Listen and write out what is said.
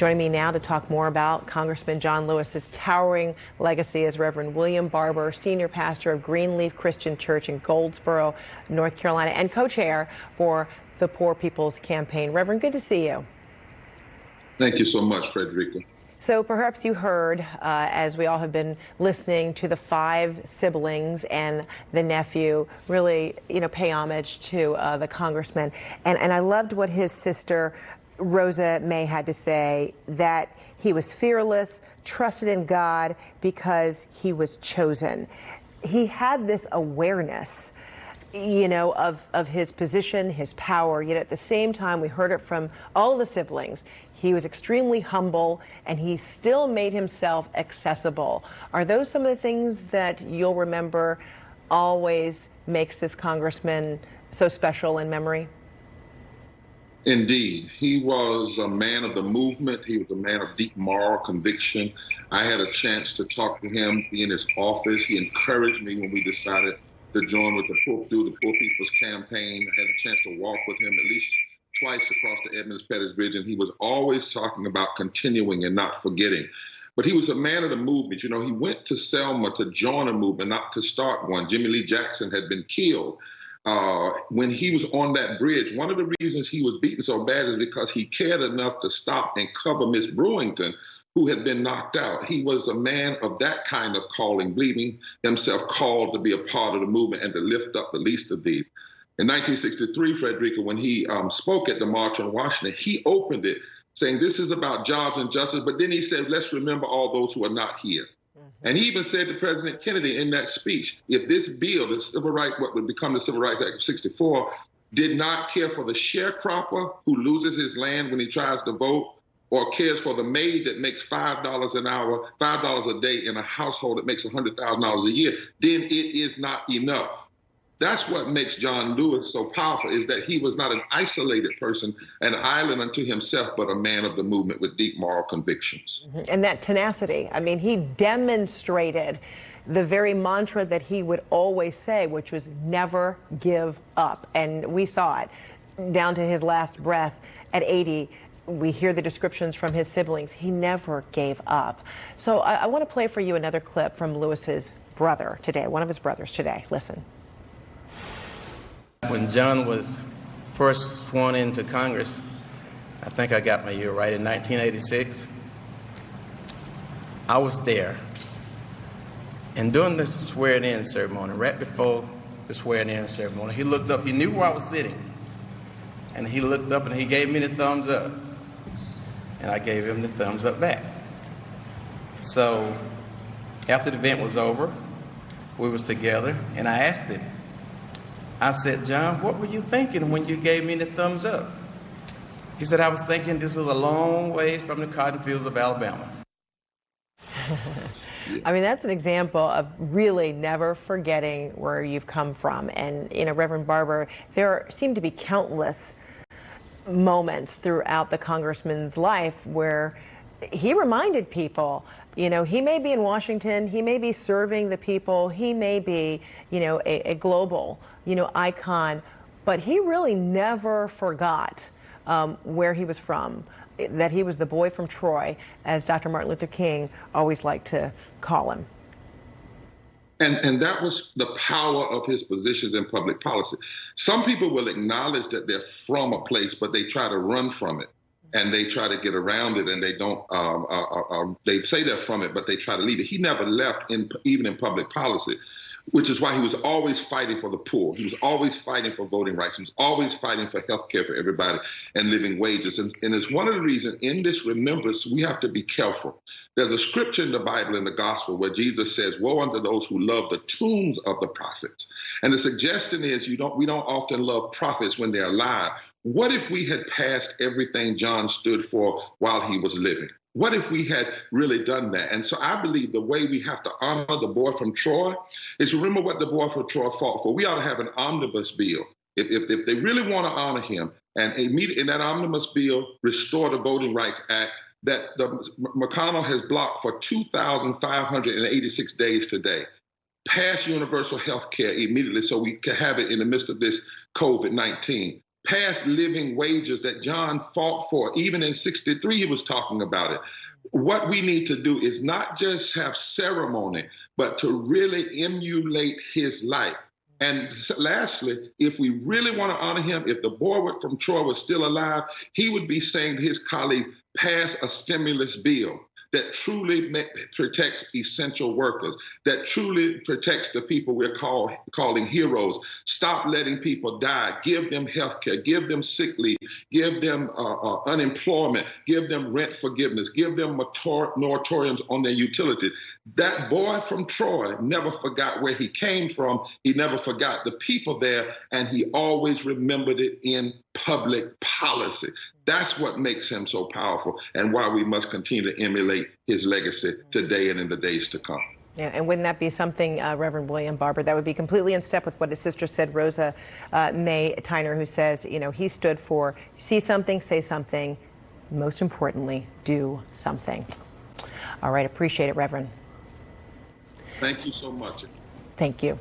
Joining me now to talk more about Congressman John Lewis's towering legacy is Reverend William Barber, senior pastor of Greenleaf Christian Church in Goldsboro, North Carolina, and co-chair for the Poor People's Campaign. Reverend, good to see you. Thank you so much, Frederica. So perhaps you heard, as we all have been listening to the 5 siblings and the nephew, really, pay homage to the congressman. And I loved what his sister Rosa May had to say, that he was fearless, trusted in God because he was chosen. He had this awareness, of his position, his power. Yet at the same time, we heard it from all of the siblings. He was extremely humble, and he still made himself accessible. Are those some of the things that you'll remember always makes this congressman so special in memory? Indeed. He was a man of the movement. He was a man of deep moral conviction. I had a chance to talk to him in his office. He encouraged me when we decided to join with the Poor People's Campaign. I had a chance to walk with him at least twice across the Edmonds-Pettus Bridge, and he was always talking about continuing and not forgetting. But he was a man of the movement. He went to Selma to join a movement, not to start one. Jimmy Lee Jackson had been killed. When he was on that bridge, one of the reasons he was beaten so bad is because he cared enough to stop and cover Miss Brewington, who had been knocked out. He was a man of that kind of calling, believing himself called to be a part of the movement and to lift up the least of these. In 1963, Frederica, when he spoke at the March on Washington, he opened it saying, this is about jobs and justice. But then he said, let's remember all those who are not here. And he even said to President Kennedy in that speech, if this bill, the civil right, what would become the Civil Rights Act of 64, did not care for the sharecropper who loses his land when he tries to vote, or cares for the maid that makes $5 an hour, $5 a day in a household that makes $100,000 a year, then it is not enough. That's what makes John Lewis so powerful, is that he was not an isolated person, an island unto himself, but a man of the movement with deep moral convictions. And that tenacity. I mean, he demonstrated the very mantra that he would always say, which was never give up. And we saw it down to his last breath at 80. We hear the descriptions from his siblings. He never gave up. So I want to play for you another clip from Lewis's brother today, one of his brothers today. Listen. When John was first sworn into Congress, I think I got my year right, in 1986, I was there. And during the swearing-in ceremony, right before the swearing-in ceremony, he looked up, he knew where I was sitting, and he looked up and he gave me the thumbs up, and I gave him the thumbs up back. So after the event was over, we was together, and I asked him, I said, John, what were you thinking when you gave me the thumbs up? He said, I was thinking this was a long way from the cotton fields of Alabama. I mean, that's an example of really never forgetting where you've come from. And, Reverend Barber, there seem to be countless moments throughout the congressman's life where he reminded people, he may be in Washington, he may be serving the people, he may be, a global, icon, but he really never forgot where he was from, that he was the boy from Troy, as Dr. Martin Luther King always liked to call him. And that was the power of his positions in public policy. Some people will acknowledge that they're from a place, but they try to run from it. And they try to get around it, and they don't. They say they're from it, but they try to leave it. He never left, even in public policy, which is why he was always fighting for the poor. He was always fighting for voting rights. He was always fighting for health care for everybody and living wages. And it's one of the reasons in this remembrance we have to be careful. There's a scripture in the Bible, in the gospel, where Jesus says, woe unto those who love the tombs of the prophets. And the suggestion is we don't often love prophets when they're alive. What if we had passed everything John stood for while he was living? What if we had really done that? And so I believe the way we have to honor the boy from Troy is remember what the boy from Troy fought for. We ought to have an omnibus bill. If they really want to honor him, and in that omnibus bill, restore the Voting Rights Act, that McConnell has blocked for 2,586 days today. Pass universal health care immediately so we can have it in the midst of this COVID-19. past living wages that John fought for. Even in 63, he was talking about it. What we need to do is not just have ceremony, but to really emulate his life. And lastly, if we really want to honor him, if the boy from Troy was still alive, he would be saying to his colleagues, pass a stimulus bill that truly protects essential workers, that truly protects the people we're calling heroes. Stop letting people die. Give them health care. Give them sick leave. Give them unemployment. Give them rent forgiveness. Give them moratoriums on their utilities. That boy from Troy never forgot where he came from. He never forgot the people there, and he always remembered it in public policy. That's what makes him so powerful, and why we must continue to emulate his legacy today and in the days to come. Yeah, and wouldn't that be something, Reverend William Barber, that would be completely in step with what his sister said, Rosa May Tyner, who says, you know, he stood for see something, say something, most importantly, do something. All right, appreciate it, Reverend. Thank you so much. Thank you.